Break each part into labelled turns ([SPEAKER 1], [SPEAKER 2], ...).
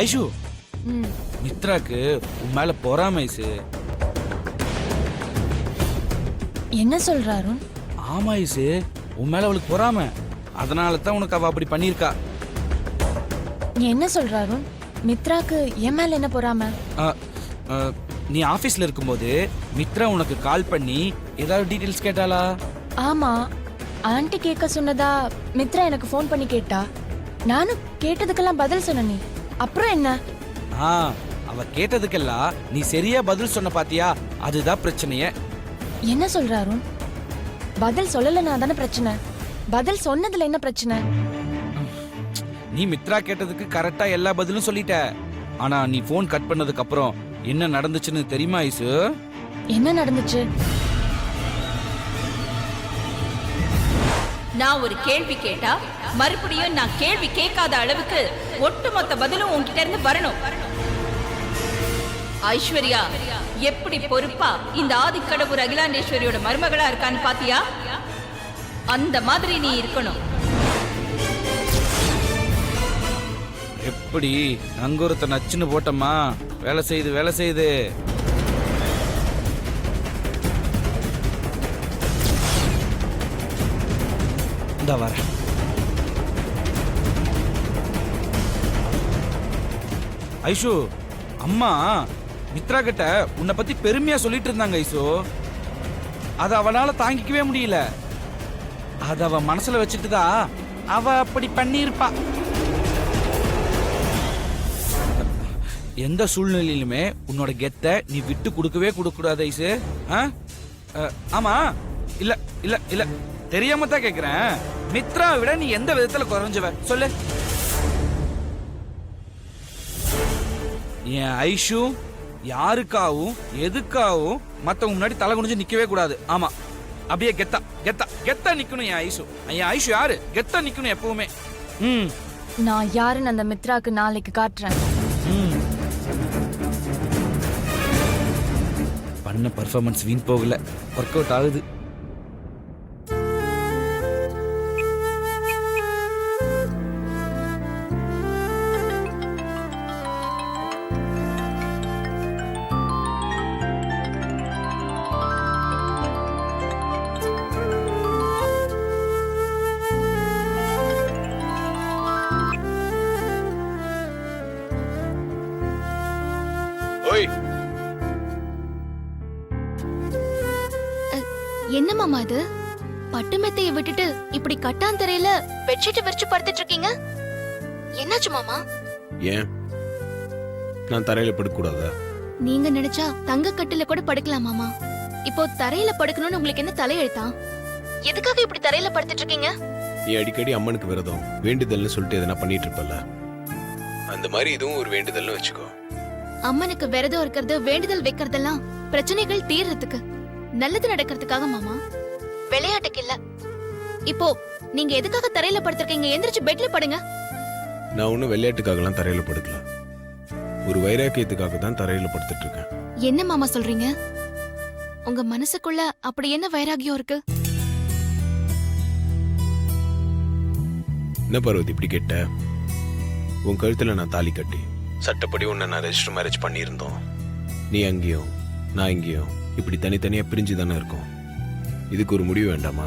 [SPEAKER 1] ஐஷு, மித்ராக்கு உன் மேல பொறாமை ஐசு.
[SPEAKER 2] என்ன சொல்றாரு?
[SPEAKER 1] ஆமா ஐசு, உன் மேல அவளுக்கு பொறாமை. அதனால தான் உனக்கு அவ அப்படி பண்ணியிருக்கா.
[SPEAKER 2] நீ என்ன சொல்றாரு? மித்ராக்கு என் மேல என்ன பொறாம?
[SPEAKER 1] நீ ஆபீஸ்ல இருக்கும்போது மித்ரா உனக்கு கால் பண்ணி ஏதாவது டீடைல்ஸ் கேட்டாளா?
[SPEAKER 2] ஆமா, ஆன்ட்டி கேட்க சொன்னதா மித்ரா எனக்கு ஃபோன் பண்ணி கேட்டா. நானும் கேட்டதுக்கெல்லாம் பதில் சொன்னேன். அப்புறம் என்ன?
[SPEAKER 1] அவ கேட்டதுக்கெல்லாம் நீ சரியா பதில் சொன்ன பாத்தியா? அதுதான் பிரச்சனையே.
[SPEAKER 2] என்ன சொல்றாரு? பதில் சொல்லலனா தானே பிரச்சனை. பதில் சொன்னதுல என்ன பிரச்சனை?
[SPEAKER 1] நீ மித்ரா கேட்டதுக்கு கரெக்டா எல்லா பதிலும் சொல்லிட்ட. ஆனா நீ போன் கட் பண்ணதுக்கு அப்புறம் என்ன நடந்துச்சுன்னு தெரியுமா ஐசு?
[SPEAKER 2] என்ன நடந்துச்சு?
[SPEAKER 3] நான் ஒரு கேள்வி கேட்டா மறுபடியும் நான் கேள்வி கேட்காத அளவுக்கு ஒட்டுமொத்த பதிலும் உன்கிட்ட இருந்து வரணும். ஐஸ்வர்யா எப்படி பொறுப்பா இந்த ஆதிக்கடவுர் அகிலாண்டேஸ்வரியோட மருமகளா இருக்கான்னு பாத்தியா? அந்த மாதிரி நீ இருக்கணும்.
[SPEAKER 1] எப்படி நங்கூரத்தை நச்சுன்னு போட்டோமா? வேலை செய்து வேலை செய்து. இந்த வர ஐஷு, அம்மா மித்ரா கிட்ட உன்னை பத்தி பெருமையா சொல்லிட்டு இருந்தாங்க ஐசு. அத அவனால தாங்கிக்கவே முடியல. அத அவ மனசுல வச்சுட்டுதான் அவ அப்படி பண்ணிருப்பா. எந்த சூழ்நிலையிலுமே உன்னோட கெத்த நீ விட்டு கொடுக்கவே கூடாது ஐசு. ஆமா, இல்ல இல்ல இல்ல தெரியாம தான் கேக்குறேன். மித்ரா விட நீ எந்த விதத்துல குறைஞ்சவ சொல்லு. என் ஐஷு யாருக்காவும் எதுக்காவும் மத்தவங்க முன்னாடி தலை குனிஞ்சு நிக்கவே கூடாது. ஆமா, அப்படியே கெத்தா கெத்தா கெத்தா நிக்கணும் என் ஐஷு. என் ஐஷு யாரு? கெத்தா நிக்கணும் எப்பவுமே.
[SPEAKER 2] நான் யாருன்னு அந்த மித்ராக்கு நாளைக்கு காட்டுறேன்.
[SPEAKER 1] பண்ண பர்ஃபார்மன்ஸ் வீண் போகல, ஒர்க் அவுட் ஆகுது.
[SPEAKER 4] என்ன மாமா இது? பட்டு மெத்தையை விட்டுட்டு இப்படி கட்டாந்தரையில பெட்ஷீட் விரிச்சு படுத்துட்டு இருக்கீங்க. என்னாச்சு மாமா?
[SPEAKER 5] ஏன் நான் தரையில படுக்க கூடாதா?
[SPEAKER 4] நீங்க நினைச்சா தங்க கட்டில கூட படுக்கலாம் மாமா. இப்போ தரையில படுக்கணும்னு உங்களுக்கு என்ன தலையெழுத்தா? எதுக்காக இப்படி தரையில படுத்துட்டு இருக்கீங்க?
[SPEAKER 5] நீ அடிக்கடி அம்மனுக்கு விரதம் வேண்டுதல்னு சொல்லிட்டு எதனா பண்ணிட்டு இருப்பல, அந்த மாதிரி இதுவும் ஒரு வேண்டுதல்னு வச்சுக்கோ.
[SPEAKER 4] அம்மனுக்கு விரதம் இருக்கிறது வேண்டுதல் வைக்கிறதெல்லாம் பிரச்சனைகள் தீர்றதுக்கு, நல்லது நடக்கிறதுக்காக மாமா, விளையாட்டுக்கு இல்ல. இப்போ நீங்க எதுக்காக தரையில படுத்திருக்கீங்க? எந்திரிச்சு பெட்ல படுங்க.
[SPEAKER 5] நான் ஒன்னும் விளையாட்டுக்காகலாம் தரையில படுக்கல, ஒரு வைராக்கியத்துக்காக தான் தரையில படுத்துட்டு இருக்கேன்.
[SPEAKER 4] என்ன மாமா சொல்றீங்க? உங்க மனசுக்குள்ள அப்படி என்ன வைராகியம் இருக்கு?
[SPEAKER 5] என்ன பார்வதி இப்படி கேட்ட? உன் கழுத்துல நான் தாலி கட்டி சட்டப்படி உன்னை நான் ரெஜிஸ்டர் மேரேஜ் பண்ணியிருந்தோம். நீ அங்கேயும் நான் இங்கேயும் இப்படி தனித்தனியா பிரிஞ்சு தானே இருக்கும். இதுக்கு ஒரு முடிவு வேண்டாமா?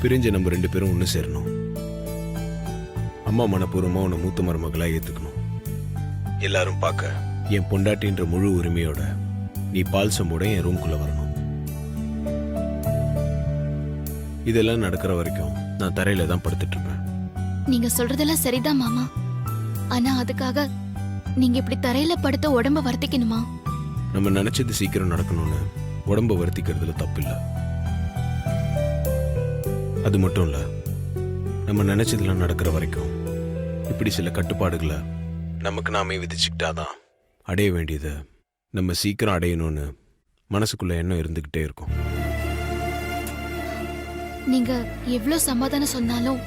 [SPEAKER 5] பிரிஞ்ச நம்ம 2 பேரும் ஒன்று சேரணும். அம்மா மனப்பூர்வமா உன்னை மூத்த மருமகளா ஏத்துக்கணும். எல்லாரும் பார்க்க என் பொண்டாட்டின்ற முழு உரிமையோட நீ பால் சம்போட என் ரூம்குள்ள வரணும். இதெல்லாம் நடக்கிற வரைக்கும் நான் தரையில தான் படுத்துட்டு இருப்பேன்.
[SPEAKER 4] நீங்க சொல்றதெல்லாம் சரிதான் மாமா. ஆனா அதுக்காக நீங்க இப்படி தரையில படுத்த உடம்ப வருத்திக்கணுமா?
[SPEAKER 5] நம்ம நினைச்சது சீக்கிரம் நடக்கணும்னு உடம்ப வருத்திக்கிறதுல தப்பு இல்ல. அது மட்டும் இல்ல, நம்ம நினைச்சதுலாம் நடக்கிற வரைக்கும் இப்படி சில கட்டுப்பாடுகளை நமக்கு நாமே விதிச்சுக்கிட்டாதான் அடைய வேண்டியது நம்ம சீக்கிரம் அடையணும்னு மனசுக்குள்ள எண்ணம் இருந்துகிட்டே இருக்கும்.
[SPEAKER 4] நீங்க எவ்வளவு சமாதானம் சொன்னாலும்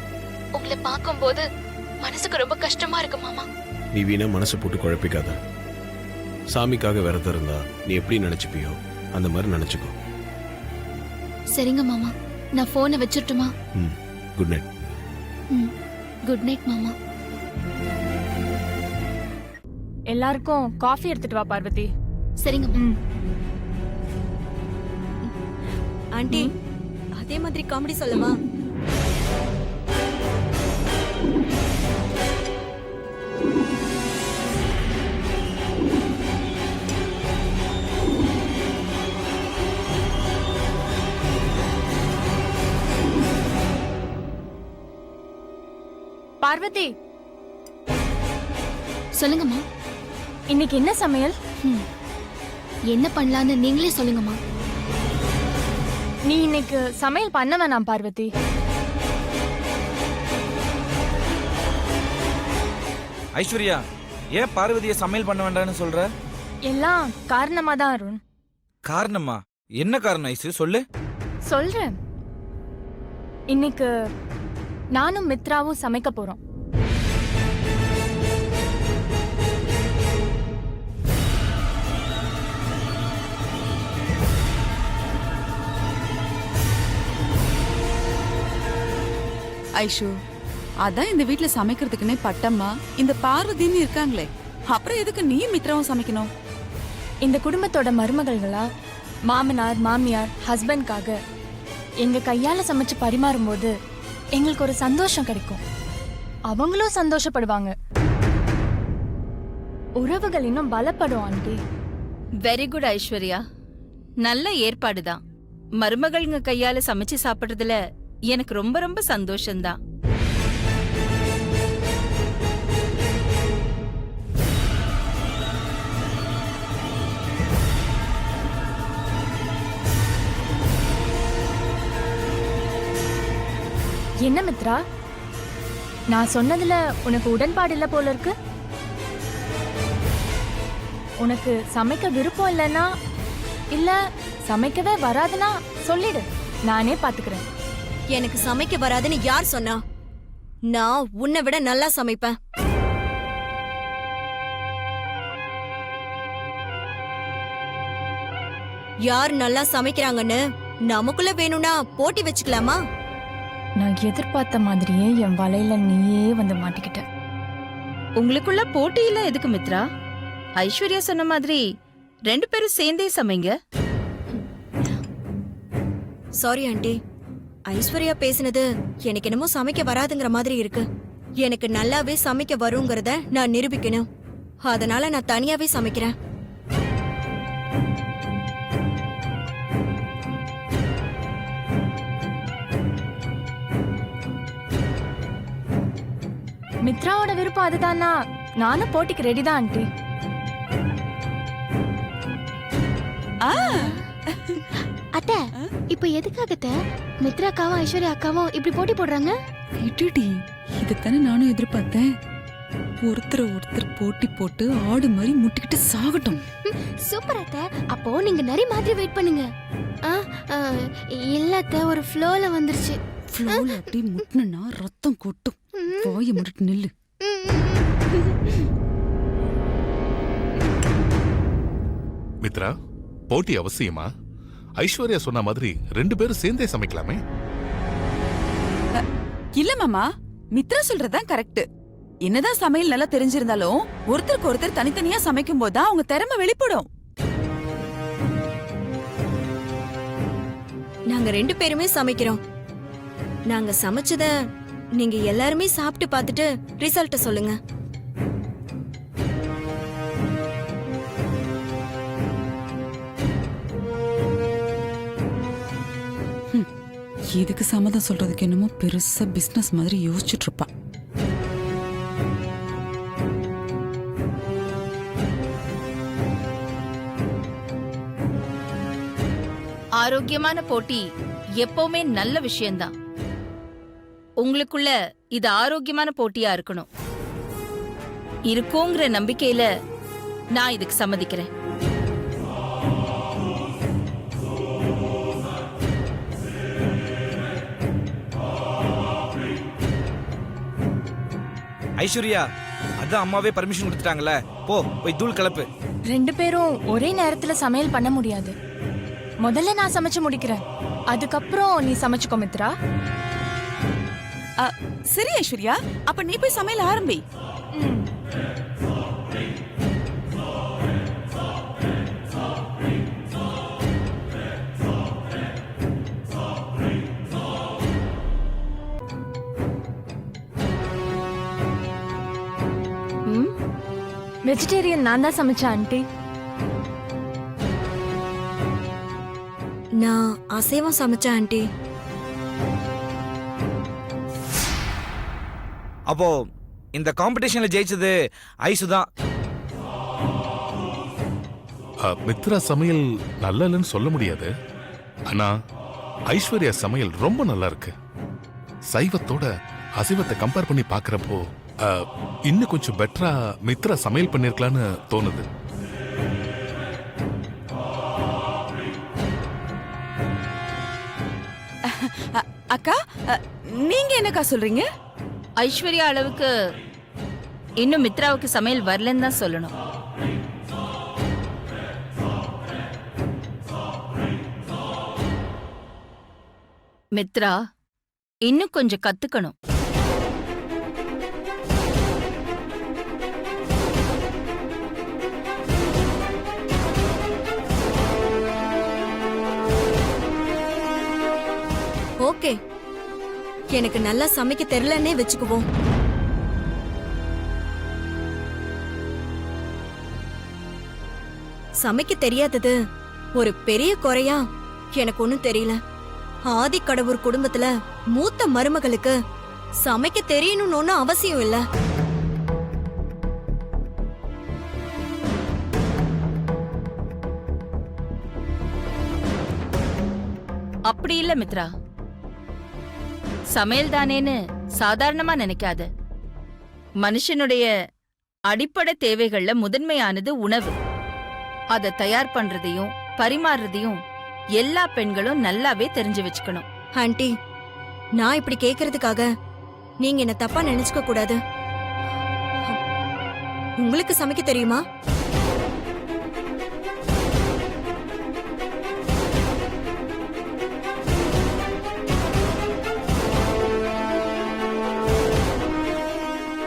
[SPEAKER 4] உங்களை பார்க்கும்போது மனசுக்கு ரொம்ப கஷ்டமா இருக்கு மாமா.
[SPEAKER 5] நீ வீணா மனசை போட்டு குழப்பிக்காத. சாமிக்காக விரதம் இருந்தா நீ எப்படி நினைச்சுப்பியோ அந்த மாதிரி நினைச்சுக்கோ.
[SPEAKER 4] சரிங்க மாமா, நான் போனை வச்சிட்டுமா?
[SPEAKER 5] Good night.
[SPEAKER 4] குட் நைட் மாமா.
[SPEAKER 2] எல்லாருக்கும் காஃபி எடுத்துட்டு வா பார்வதி.
[SPEAKER 4] சரிங்கம்மா.
[SPEAKER 2] ம்.
[SPEAKER 6] ஆண்டி அதே மாதிரி காமெடி சொல்லமா?
[SPEAKER 2] பார்வதி,
[SPEAKER 4] சொல்லுங்கம்மா.
[SPEAKER 2] இன்னைக்கு என்ன சமையல்?
[SPEAKER 4] என்ன பண்ணலான்னு நீங்களே சொல்லுங்கம்மா.
[SPEAKER 2] நீ இன்னைக்கு சமையல் பண்ண வேணாம் பார்வதி.
[SPEAKER 1] ஐஸ்வர்யா, ஏன் பார்வதியை சமையல் பண்ண வேண்டாம்னு சொல்ற?
[SPEAKER 2] எல்லாம் காரணமா தான் அருண்.
[SPEAKER 1] காரணமா? என்ன காரணம் ஐசு, சொல்லு.
[SPEAKER 2] சொல்றேன். இன்னைக்கு நானும் மித்ராவும் சமைக்க போறோம்.
[SPEAKER 7] ஐஷு, அதான் இந்த வீட்ல சமைக்கிறதுக்குன்னே பட்டம்மா இந்த பார்வதின்னு இருக்காங்களே, அப்புறம் எதுக்கு நீ மித்ராவும் சமைக்கணும்?
[SPEAKER 2] இந்த குடும்பத்தோட மருமகள்களா மாமனார் மாமியார் ஹஸ்பண்ட்காக எங்க கையால சமைச்சு பரிமாறும்போது எங்களுக்கு ஒரு சந்தோஷம் கிடைக்கும். அவங்களும் சந்தோஷப்படுவாங்க. உறவுகள் இன்னும் பலப்படும் ஆண்டி.
[SPEAKER 3] வெரி குட் ஐஸ்வர்யா, நல்ல ஏற்பாடுதான். மருமகள்ங்க கையால சமைச்சு சாப்பிடுறதுல எனக்கு ரொம்ப ரொம்ப சந்தோஷம்தான்.
[SPEAKER 2] என்ன மித்ரா, நான் சொன்னதுல உனக்கு உடன்பாடு இல்ல போல இருக்கு. உனக்கு சமைக்க விருப்பம் இல்லைன்னா, இல்ல சமைக்கவே வராதுன்னா சொல்லிடு, நானே பாத்துக்கிறேன்.
[SPEAKER 6] எனக்கு சமைக்க வராதுன்னு யார் சொன்னா? நான் உன்னை விட நல்லா சமைப்பேன். யார் நல்லா சமைக்கிறாங்கன்னு நமக்குள்ள வேணும்னா போட்டி வச்சுக்கலாமா?
[SPEAKER 2] நான் எதிர்பார்த்த மாதிரியே என் வலையில நீயே வந்து மாட்டிக்கிட்ட.
[SPEAKER 3] உங்களுக்குள்ள போட்டியில எதுக்கு மித்ரா? ஐஸ்வர்யா சொன்ன மாதிரி 2 பேரும் சேர்ந்தே சமைங்க.
[SPEAKER 6] சாரி ஆண்டி, ஐஸ்வர்யா பேசினது எனக்கு என்னமோ சமைக்க வராதுங்கிற மாதிரி இருக்கு. எனக்கு நல்லாவே சமைக்க வருங்கிறத நான் நிரூபிக்கணும். அதனால நான் தனியாவே சமைக்கிறேன்.
[SPEAKER 2] மித்ராவோட விருப்பம் அதுதானா நானும் போட்டிக்கு ரெடி தான் ஆண்டி.
[SPEAKER 4] அத்தை, இப்ப எதுக்காக அத்தை மித்ரா அக்காவும் ஐஸ்வர்யா அக்காவும் இப்படி போட்டி போடுறாங்க?
[SPEAKER 7] இட்டுடி, இதைத்தானே நானும் எதிர்பார்த்தேன். ஒருத்தர் போட்டி போட்டு ஆடு மாதிரி முட்டிக்கிட்டு சாகட்டும்.
[SPEAKER 4] சூப்பர் அத்தை. அப்போ நீங்க நிறைய மாதிரி வெயிட் பண்ணுங்க. இல்ல அத்தை, ஒரு ஃப்ளோல வந்துருச்சு.
[SPEAKER 7] ஃப்ளோல அப்படி முட்டினா ரத்தம் கொட்டும். வாயை முட்டிட்டு நில்லு.
[SPEAKER 8] மித்ரா, போட்டி அவசியமா? ஐஸ்வர்யா சொன்ன மாதிரி 2 பேரும் சேர்ந்தே சமைக்கலாமே.
[SPEAKER 7] இல்ல மாமா, மித்ரா சொல்றதுதான் கரெக்ட். என்னதான் சமையல் நல்லா தெரிஞ்சிருந்தாலும் ஒருத்தருக்கு ஒருத்தர் தனித்தனியா சமைக்கும் போதுதான் அவங்க திறமை வெளிப்படும்.
[SPEAKER 6] நாங்க 2 பேருமே சமைக்கிறோம். நாங்க சமைச்சத நீங்க எல்லாருமே சாப்பிட்டு பார்த்துட்டு ரிசல்ட்ட சொல்லுங்க.
[SPEAKER 7] இதுக்கு சம்மதம் சொல்றதுக்கு என்னமோ பெருசா பிசினஸ் மாதிரி யோசிச்சுட்டு இருப்பா.
[SPEAKER 3] ஆரோக்கியமான போட்டி எப்பவுமே நல்ல விஷயம்தான். உங்களுக்குள்ள இது ஆரோக்கியமான போட்டியா இருக்கணும். இருக்குங்கிற நம்பிக்கையில நான் இதுக்கு சம்மதிக்கிறேன்.
[SPEAKER 1] ஐஸ்வர்யா, அதான் அம்மாவே பர்மிஷன் கொடுத்துட்டாங்கல்ல, போய் தூள் கலப்பு.
[SPEAKER 2] 2 பேரும் ஒரே நேரத்துல சமையல் பண்ண முடியாது. முதல்ல நான் சமைச்சு முடிக்கிறேன், அதுக்கப்புறம் நீ சமைச்சுக்கோ மித்ரா.
[SPEAKER 7] சரி ஐஸ்வர்யா, அப்ப நீ போய் சமையல் ஆரம்பி.
[SPEAKER 3] ம்
[SPEAKER 2] வெஜிடேரியன் நான் தான் சமைச்சேன் ஆண்டி.
[SPEAKER 6] நான் அசைவம் சமைச்சேன் ஆண்டி.
[SPEAKER 1] அப்போ இந்த காம்படிஷன்ல ஜெயிச்சது ஐசு தான்.
[SPEAKER 8] மித்ரா சமையல் நல்லா இல்லைன்னு சொல்ல முடியாது. ஆனா ஐஸ்வர்யா சமையல் ரொம்ப நல்லா இருக்கு. சைவத்தோட அசைவத்தை கம்பேர் பண்ணி பாக்குறப்போ இன்னும் கொஞ்சம் பெட்டரா மித்ரா சமையல் பண்ணிருக்கலான்னு தோணுது.
[SPEAKER 7] அக்கா நீங்க என்னக்கா சொல்றீங்க?
[SPEAKER 3] ஐஸ்வர்யா அளவுக்கு இன்னும் மித்ராவுக்கு சமையல் வரலன்னு தான் சொல்லணும். மித்ரா இன்னும் கொஞ்சம் கத்துக்கணும்.
[SPEAKER 6] ஓகே, எனக்கு நல்லா சமைக்க தெரியலன்னே வச்சுக்குவோம். சமைக்க தெரியாதது ஒரு பெரிய குறையா எனக்கு ஒண்ணும் தெரியல. ஆதி கடவுர் குடும்பத்துல மூத்த மருமகளுக்கு சமைக்க தெரியணும்னு ஒண்ணும் அவசியம் இல்ல.
[SPEAKER 3] அப்படி இல்ல மித்ரா. சமையல் தானேன்னு சாதாரணமா நினைக்காத. மனுஷனுடைய அடிப்படை தேவைகள்ல முதன்மையானது உணவு. அதை தயார் பண்றதையும் பரிமாறுறதையும் எல்லா பெண்களும் நல்லாவே தெரிஞ்சு வச்சுக்கணும்.
[SPEAKER 6] ஆண்டி, நான் இப்படி கேக்குறதுக்காக நீங்க என்ன தப்பா நினைச்சுக்க கூடாது. உங்களுக்கு சமைக்க தெரியுமா?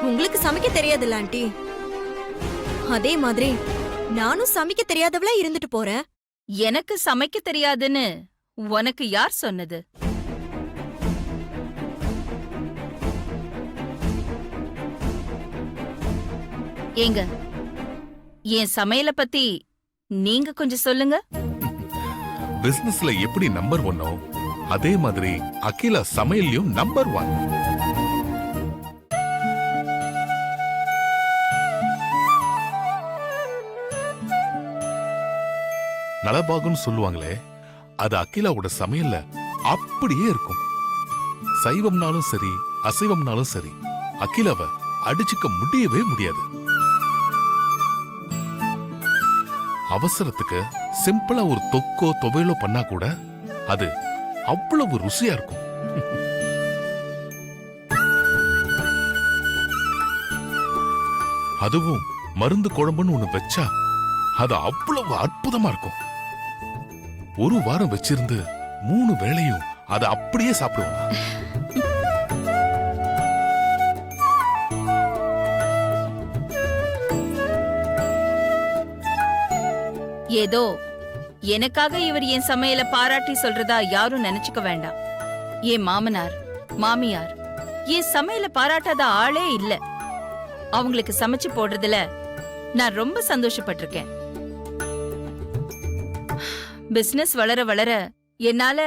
[SPEAKER 6] உங்களுக்கு சமைக்க தெரியாதுல்ல ஆண்டி? அதே மாதிரி நானும் சமைக்க தெரியாதவளா இருந்துட்டு போறேன்.
[SPEAKER 3] எனக்கு சமைக்க தெரியாதுன்னு உனக்கு யார் சொன்னது? ஏங்க, என் சமையல பத்தி நீங்க கொஞ்சம் சொல்லுங்க.
[SPEAKER 8] பிசினஸ்ல எப்படி நம்பர் 1 அதே மாதிரி அகிலா சமையல்லையும் நம்பர் 1. நலபாகுன்னு சொல்லுவாங்களே, அது அகிலாவோட சமையல்ல அப்படியே இருக்கும். சைவம்னாலும் சரி அசைவம்னாலும் சரி அகிலாவை அடிச்சுக்க முடியவே முடியாது. அவசரத்துக்கு சிம்பிளா ஒரு தொக்கோ துவையலோ பண்ணா கூட அது அவ்வளவு ருசியா இருக்கும். அதுவும் மருந்து குழம்புன்னு ஒண்ணு வச்சா அது அவ்வளவு அற்புதமா இருக்கும். ஒரு வாரம் வச்சிருந்து 3 வேளையும் அதை அப்படியே சாப்பிடுவாங்க.
[SPEAKER 3] ஏதோ எனக்காக இவர் என் சமையல பாராட்டி சொல்றதா யாரும் நினைச்சுக்க வேண்டாம். என் மாமனார் மாமியார் என் சமையல பாராட்டாத ஆளே இல்ல. அவங்களுக்கு சமைச்சு போடுறதுல நான் ரொம்ப சந்தோஷப்பட்டிருக்கேன். பிசினஸ் வளர வளர என்னால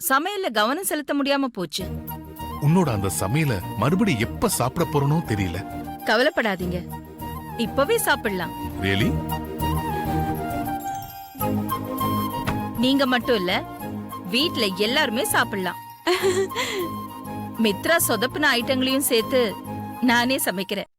[SPEAKER 3] சமையல்ல கவனம் செலுத்த முடியாம போச்சு.
[SPEAKER 8] உன்னோட அந்த சமையல மறுபடியும் எப்ப சாப்பிட போறனோ தெரியல.
[SPEAKER 3] கவலைப்படாதீங்க, இப்பவே சாப்பிடலாம்.
[SPEAKER 8] ரியலி?
[SPEAKER 3] நீங்க மட்டும் இல்ல, வீட்ல எல்லாருமே சாப்பிடலாம். மித்ரா சொதப்பின ஐட்டங்களையும் சேர்த்து நானே சமைக்கிறேன்.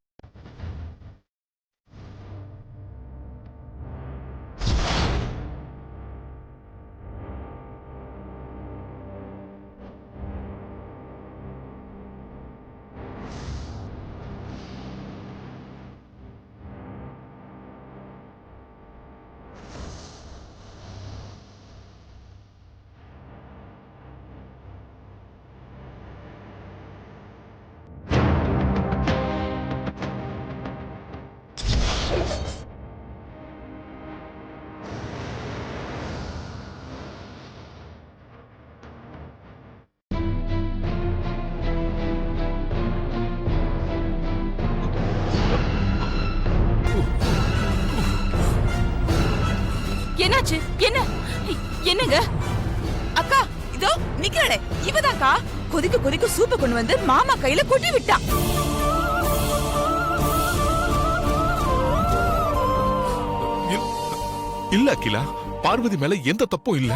[SPEAKER 7] என்னாச்சு? என்ன என்னங்க அக்கா? இதோ நிக்கிறாளே இவதாக்கா. கொதிக்க கொதிக்க சூப்பை கொண்டு வந்து மாமா கையில கொட்டி விட்டா.
[SPEAKER 8] இல்ல அகிலா, பார்வதி மேல எந்த தப்பும் இல்ல.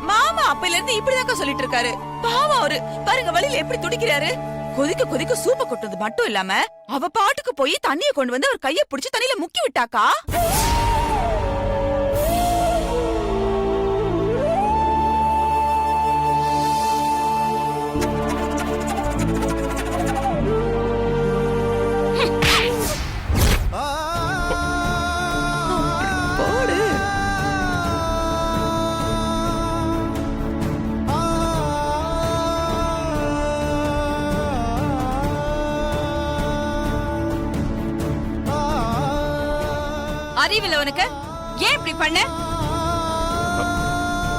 [SPEAKER 7] மாமா அப்பையில இருந்து இப்படிதாக்கா சொல்லிட்டு இருக்காரு. பாவம் அவரு பாருங்க வழியில எப்படி துடிக்கிறாரு. கொதிக்க கொதிக்க சூப்பை கொட்டது மட்டும் இல்லாம அவ பாட்டுக்கு போய் தண்ணிய கொண்டு வந்து அவர் கைய பிடிச்சு தண்ணியில முக்கி விட்டாக்கா.
[SPEAKER 3] அறிவில்ல உனக்கு? ஏன் இப்படி பண்ண?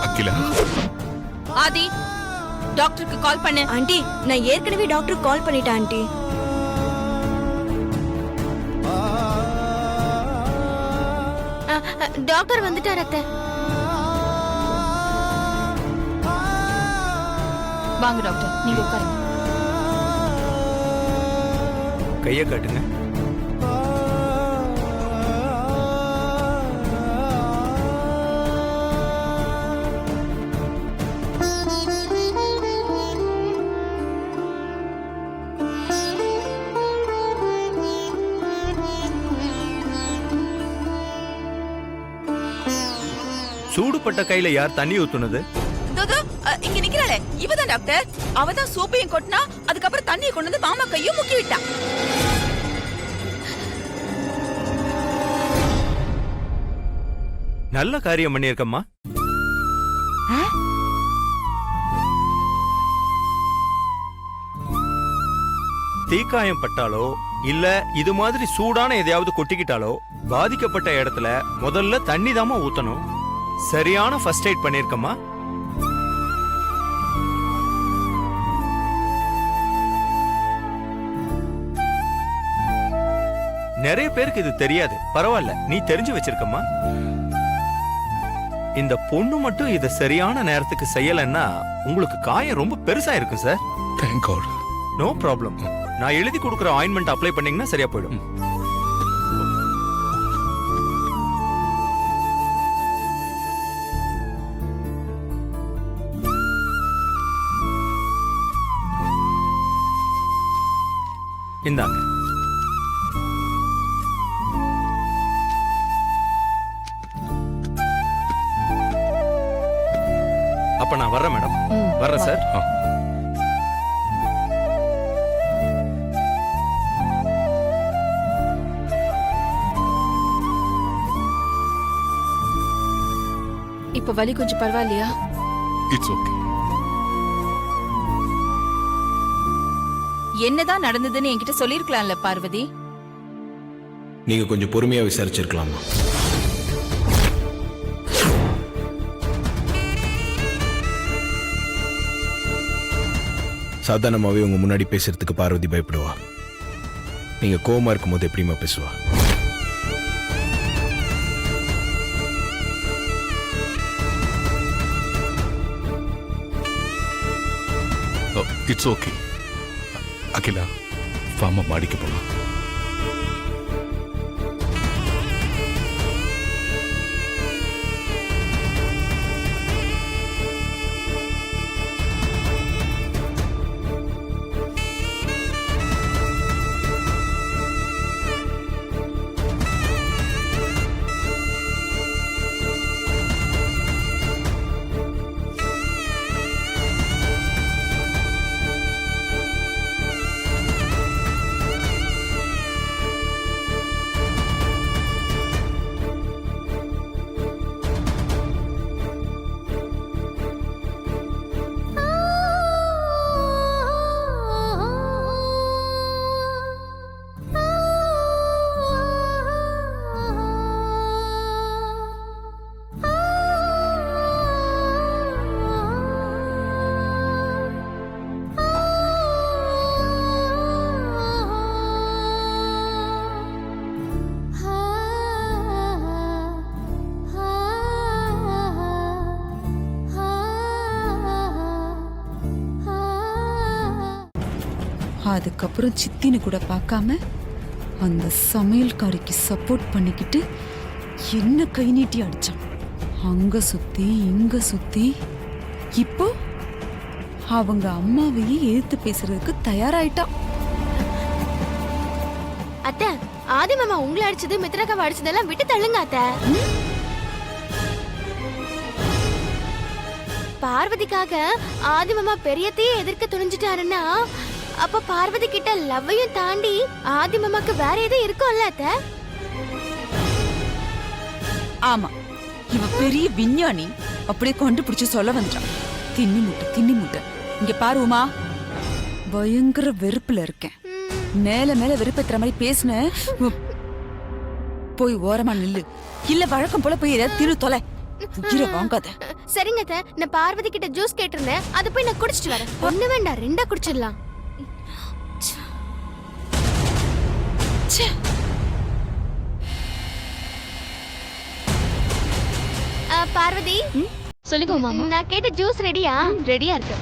[SPEAKER 8] அகிலா,
[SPEAKER 3] ஆதி, டாக்டருக்கு கால் பண்ணு.
[SPEAKER 6] ஆண்டி நான் ஏற்கனவே டாக்டருக்கு கால் பண்ணிட்டேன் ஆண்டி.
[SPEAKER 4] டாக்டர் வந்துட்டார் அத்தை.
[SPEAKER 2] வாங்க டாக்டர், நீங்க உட்காருங்க.
[SPEAKER 5] கையை காட்டுங்க.
[SPEAKER 9] சூடுபட்ட கையில யார் தண்ணி ஊத்துனது?
[SPEAKER 7] இதோ, இங்க நிக்கிறாளே இவதான் டாக்டர். அவதான் சோப்பையும் கொட்டினா அதுக்கப்புறம் தண்ணியை கொண்டு வந்து மாமா கையும் முக்கி விட்டா.
[SPEAKER 9] நல்ல காரியம் பண்ணிருக்கம்மா. தீக்காயம் பட்டாலோ இல்ல இது மாதிரி சூடான எதையாவது கொட்டிக்கிட்டாலோ பாதிக்கப்பட்ட இடத்துல முதல்ல தண்ணி தாமா ஊத்தணும். சரியான ஃபர்ஸ்ட் எய்ட் பண்ணிருக்கம்மா. நிறைய பேருக்கு இது தெரியாது. பரவாயில்ல, நீ தெரிஞ்சு வச்சிருக்கம்மா. இந்த பொண்ணு மட்டும் இத சரியான நேரத்துக்கு செய்யலன்னா உங்களுக்கு காயம் ரொம்ப பெருசா இருக்கும் sir.
[SPEAKER 8] Thank God.
[SPEAKER 9] No problem. நான் எழுதி கொடுக்குற ஆயின்மெண்ட் அப்ளை பண்ணீங்கன்னா சரியா போயிடும். இந்தாங்க. அப்ப நான் வர்றேன் மேடம். வர்றேன் சார்.
[SPEAKER 2] இப்ப வலி கொஞ்சம் பரவாயில்லையா?
[SPEAKER 8] It's okay.
[SPEAKER 3] என்னதான் நடந்ததுன்னு என்கிட்ட சொல்லிருக்கலாம்ல பார்வதி.
[SPEAKER 5] நீங்க கொஞ்சம் பொறுமையா விசாரிச்சிருக்கலாமா? சாதாரணமாவே உங்க முன்னாடி பேசுறதுக்கு பார்வதி பயப்படுவா. நீங்க கோவமா இருக்கும்போது எப்படிமா பேசுவா?
[SPEAKER 8] It's okay. அகிலா, வாமா மாடிக்கு போலாம்.
[SPEAKER 10] அதுக்கப்புறம் சித்தின்னு கூட பார்க்காம அந்த சமையல்காரிக்கு சப்போர்ட் பண்ணிக்கிட்டு என்ன கை நீட்டி அடிச்சான். அங்க சுத்தி இங்க சுத்தி இப்போ அவங்க அம்மாவையே எதிர்த்து பேசுறதுக்கு தயாராயிட்டான்.
[SPEAKER 4] அத்தை, ஆதி மாமா உங்களை அடிச்சது மித்ராக்காவை அடிச்சதெல்லாம் விட்டு தள்ளுங்க அத்தை. பார்வதிக்காக ஆதி மாமா பெரியத்தையே எதிர்க்க துணிஞ்சிட்டாருன்னா அப்ப பார்வதி கிட்ட லவ்வையும் தாண்டி ஆதி மாமாக்கு வேற எதுவும் இருக்கும்ல அத்தை?
[SPEAKER 10] ஆமா, இவ பெரிய விஞ்ஞானி அப்படியே கண்டுபிடிச்சு சொல்ல வந்துட்டான். தின்னி முட்டை. இங்க பாருமா, பயங்கர வெறுப்புல இருக்கேன். மேல மேல வெறுப்பேத்துற மாதிரி பேசுன போய் ஓரமா நில்லு. இல்ல வழக்கம் போல போய் ஏதாவது திரு தொலை. உயிரை வாங்காத.
[SPEAKER 4] சரிங்க அத்தை, நான் பார்வதி கிட்ட ஜூஸ் கேட்டிருந்தேன், அது போய் நான் குடிச்சிட்டு வரேன். ஒண்ணு வேண்டாம், 2 குடிச்சிடலாம். பார்வதி,
[SPEAKER 2] சொல்லுங்க மாமா.
[SPEAKER 4] நான் கேட்ட ஜூஸ் ரெடியா?
[SPEAKER 2] ரெடியா இருக்கு.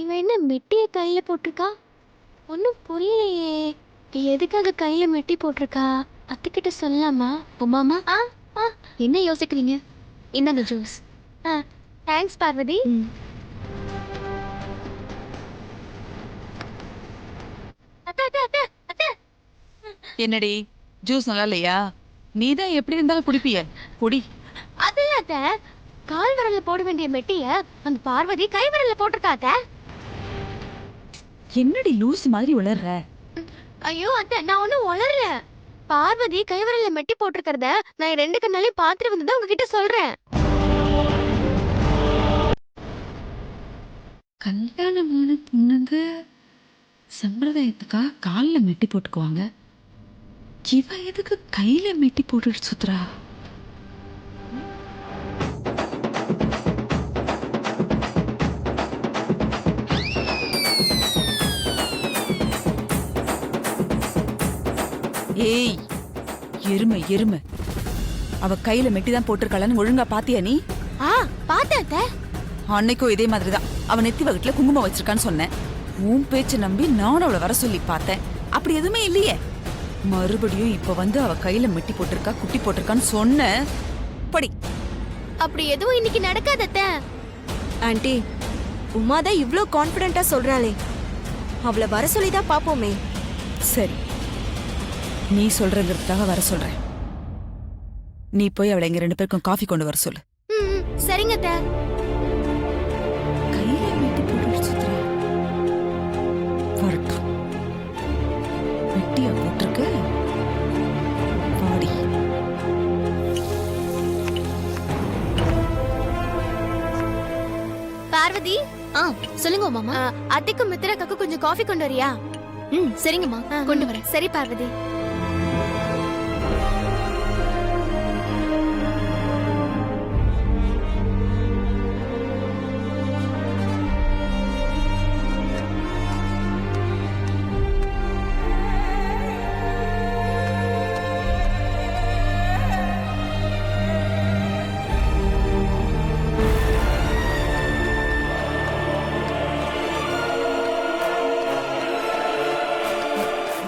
[SPEAKER 4] இவன் என்ன மெட்டிய கையில போட்டிருக்கா? ஒன்னும் புரியலையே. எதுக்காக கையில மெட்டி போட்டிருக்கா? அத்துக்கிட்ட சொல்லலாமா? உமாமா, என்ன யோசிக்கிறீங்க? இந்தாங்க ஜூஸ். தேங்க்ஸ் பார்வதி.
[SPEAKER 7] என்னடி ஜூஸ் நல்லா இல்லையா? நீதான் எப்படி இருந்தாலும் குடிப்பிய, குடி.
[SPEAKER 4] அது அத்த, கால் விரல்ல போட வேண்டிய மெட்டிய அந்த பார்வதி கை விரல்ல போட்டிருக்காத்த.
[SPEAKER 10] என்னடி லூஸ் மாதிரி உளர்ற?
[SPEAKER 4] ஐயோ அத்தை, நான் ஒன்னும் உளரல. பார்வதி கை விரல்ல மெட்டி போட்டிருக்கிறத நான் 2 கண்ணாலையும் பாத்துட்டு வந்ததை உங்ககிட்ட சொல்றேன்.
[SPEAKER 10] கல்யாணமான பொண்ணுங்க சம்பிரதாயத்துக்காக காலில் மெட்டி போட்டுக்குவாங்க. இவ எதுக்கு கையில மெட்டி போட்டுட்டு சுத்துறா? ஏய் எருமை, அவ கையில மெட்டி தான் போட்டிருக்காளன்னு ஒழுங்கா பாத்தியா நீ?
[SPEAKER 4] பார்த்தேன் அத்தை.
[SPEAKER 10] அன்னைக்கும் இதே மாதிரிதான் அவன் நெத்தி வகுட்டுல குங்குமம் வச்சிருக்கான்னு சொன்னேன். உன் பேச்ச நம்பி நானும் அவளை வர சொல்லி பார்த்தேன். அப்படி எதுவுமே இல்லையே. மறுபடியும் இப்ப வந்து அவ கையில மெட்டி போட்டிருக்கா, குட்டி போட்டிருக்கான்னு சொன்ன படி.
[SPEAKER 4] அப்படி எதுவும் இன்னைக்கு நடக்காத அத்தை.
[SPEAKER 6] ஆண்டி, உமாதான் இவ்ளோ கான்ஃபிடென்ட்டா சொல்றாளே, அவளை வர சொல்லிதான் பாப்போமே.
[SPEAKER 10] சரி, நீ சொல்றங்கிறதுக்காக வர சொல்றேன். நீ போய் அவளை எங்க 2 பேருக்கும் காஃபி கொண்டு வர சொல்லு.
[SPEAKER 4] சரிங்க அத்தை.
[SPEAKER 10] கையில மெட்டி போட்டு சுத்துறா. வரட்டும், மெட்டியா போட்டிருக்கு. பாடி
[SPEAKER 4] பார்வதி, சொல்லுங்க மாமா. அத்தைக்கும் மித்ராக்காக்கு கொஞ்சம் காஃபி கொண்டு வரியா? சரிங்கம்மா, கொண்டு வரேன். சரி பார்வதி.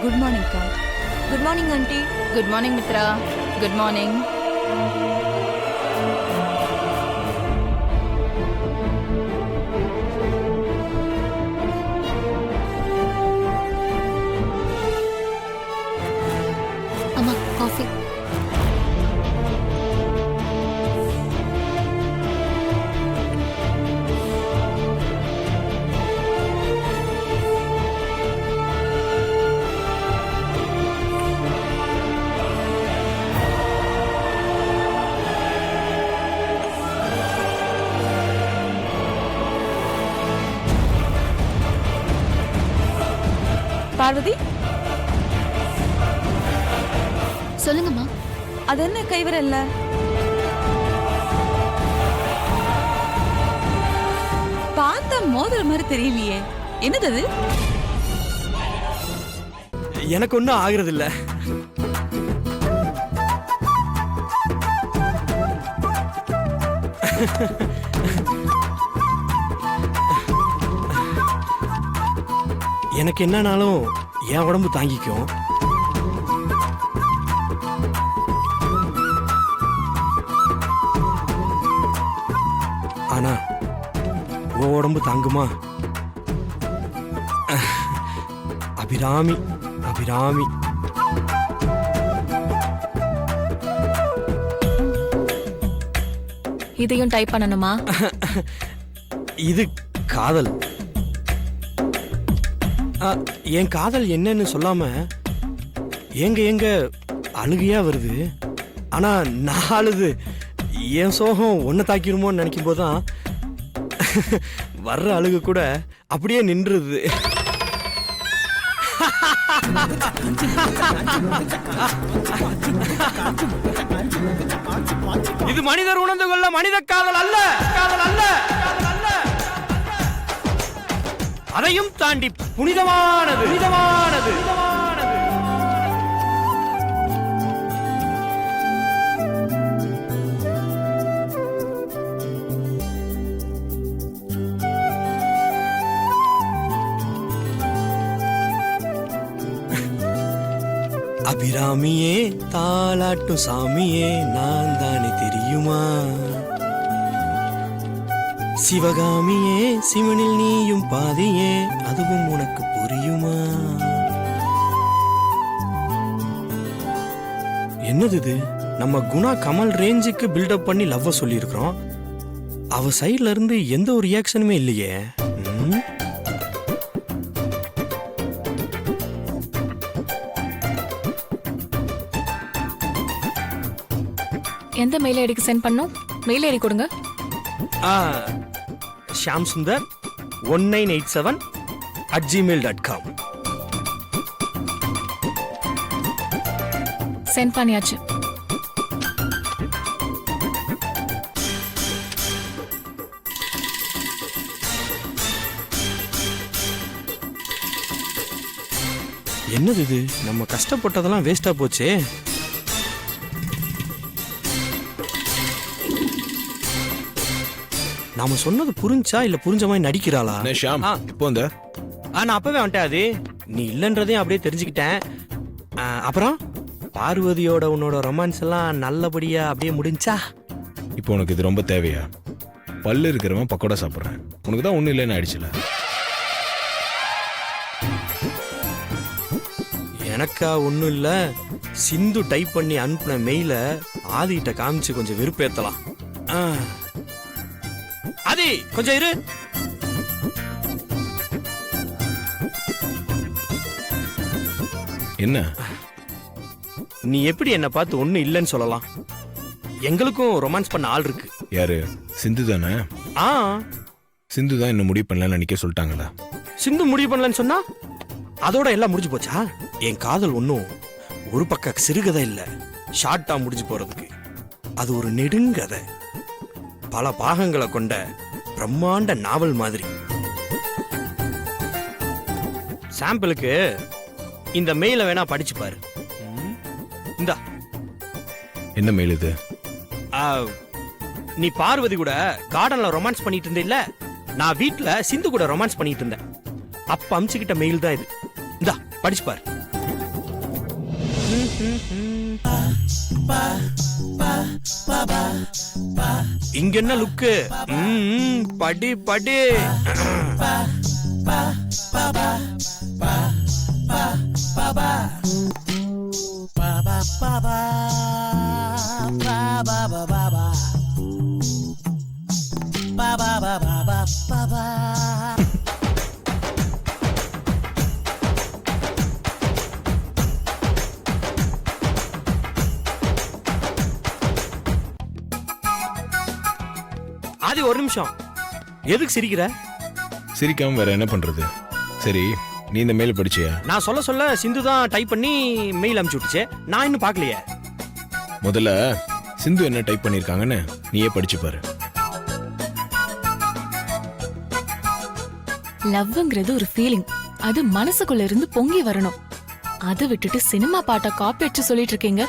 [SPEAKER 10] குட் மார்னிங் கா.
[SPEAKER 6] Good morning aunty.
[SPEAKER 3] Good morning Mithra. Good morning.
[SPEAKER 4] அம்மா, காஃபி.
[SPEAKER 10] பார்வதி,
[SPEAKER 4] சொல்லுங்கம்மா.
[SPEAKER 10] அது என்ன கைவிரல்ல? பார்த்த மோதிர மாதிரி தெரியலையே, என்னது அது?
[SPEAKER 11] எனக்கு ஒன்றும் ஆகுறது இல்ல. எனக்கு என்னன்னாலும் என் உடம்பு தாங்கிக்கும். ஆனா உன் உடம்பு தாங்குமா? அபிராமி அபிராமி.
[SPEAKER 2] இதையும் டைப் பண்ணணுமா?
[SPEAKER 11] இது காதல். என் காதல் என்னன்னு சொல்லாம எங்க அழுகையா வருது. ஆனா நான் அழுது என் சோகம் ஒன்ன தாக்கிருமோன்னு நினைக்கும் போதுதான் வர்ற அழுகு கூட அப்படியே நின்றுது. இது மனிதர் உணர்ந்து கொள்ள மனித காதல் அல்ல, காதல் அல்ல, காதல் அல்ல. அதையும் தாண்டி புனிதமானது, புனிதமானது, புனிதமானது. அபிராமியே தாலாட்டும் சாமியே நான் தானே தெரியுமா? சிவகாமியே சிவனில் நீயும் பாதியே அதுவும் உனக்கு புரியுமா? என்னது இது? நம்ம குணா கமல் ரேஞ்சுக்கு பில்டப் பண்ணி லவ்வ சொல்லியிருக்கிறோம். அவ சைட்ல இருந்து எந்த ஒரு ரியாக்ஷனுமே இல்லையே.
[SPEAKER 2] எந்த மெயில் ஐடிக்கு சென்ட் பண்ணும்? மெயில் ஐடி கொடுங்க.
[SPEAKER 11] ஷாம் சுந்தர் 1987@gmail.com.
[SPEAKER 2] சென்ட் பண்ணியாச்சு.
[SPEAKER 11] என்னது இது? நம்ம கஷ்டப்பட்டதெல்லாம் வேஸ்டா போச்சே. நாம சொன்னது புரிஞ்சா இல்ல புரிஞ்ச மாதிரி நடிக்கிறாளா?
[SPEAKER 5] ஷாம் இப்போ இந்த
[SPEAKER 11] நான் அப்பவே வந்துட்டேன். அது நீ இல்லன்றதையும் அப்படியே தெரிஞ்சுக்கிட்டேன். அப்புறம் பார்வதியோட உன்னோட ரொமான்ஸ் எல்லாம் நல்லபடியா அப்படியே முடிஞ்சா?
[SPEAKER 5] இப்போ உனக்கு இது ரொம்ப தேவையா? பல்லு இருக்கிறவன் பக்கோடா சாப்பிட்றேன், உனக்கு தான் ஒன்றும் இல்லைன்னு ஆயிடுச்சுல.
[SPEAKER 11] எனக்கா ஒன்றும் இல்ல. சிந்து டைப் பண்ணி அனுப்பின மெயில ஆதிகிட்ட காமிச்சு கொஞ்சம் வெறுப்பேத்தலாம். ஆதி கொஞ்சம் இரு.
[SPEAKER 5] என்ன?
[SPEAKER 11] நீ எப்படி என்ன பார்த்து ஒன்றும் இல்லைன்னு சொல்லலாம்? எங்களுக்கும் ரொமான்ஸ் பண்ண ஆள் இருக்கு.
[SPEAKER 5] யாரு? சிந்து தானே? சிந்து தான் என்ன முடிவு பண்ணலன்னு நினைக்க சொல்லிட்டாங்களா?
[SPEAKER 11] சிந்து முடிவு பண்ணலன்னு சொன்னா அதோட எல்லாம் முடிஞ்சு போச்சா? என் காதல் ஒன்றும் ஒரு பக்க சிறுகதை இல்ல, ஷார்ட்டா முடிஞ்சு போறதுக்கு. அது ஒரு நெடுங்கதை, பல பாகங்களை கொண்ட பிரம்மாண்ட நாவல் மாதிரி. சாம்பிளுக்கு இந்த மெயில வேணா படிச்சு பாரு. இந்தா.
[SPEAKER 5] என்ன மெயில் இது?
[SPEAKER 11] நீ பார்வதி கூட கார்டன்ல ரொமான்ஸ் பண்ணிட்டு இருந்த இல்ல, நான் வீட்ல சிந்து கூட ரொமான்ஸ் பண்ணிட்டு இருந்தேன். அப்ப அமிச்சுக்கிட்ட மெயில் தான் இது. இந்தா படிச்சு பாரு. இங்க என்ன லுக்கு? படி படி. ஆதி ஒரு நிமிஷம், எதுக்கு சிரிக்கிற?
[SPEAKER 5] சிரிக்காம வேற என்ன பண்றது? சரி, நீ இந்த மெயில் படிச்சியா?
[SPEAKER 11] நான் சொல்ல சொல்ல சிந்து தான் டைப் பண்ணி மெயில் அனுப்பிச்சு விட்டுச்சு. நான் இன்னும் பார்க்கலையே.
[SPEAKER 5] முதல்ல சிந்து என்ன டைப் பண்ணிருக்காங்கன்னு நீயே படிச்சு பாரு.
[SPEAKER 2] லவ்ங்கிறது ஒரு ஃபீலிங், அது மனசுக்குள்ள இருந்து பொங்கி வரணும். அதை விட்டுட்டு சினிமா பாட்டை காப்பி அடிச்சு சொல்லிட்டு இருக்கீங்க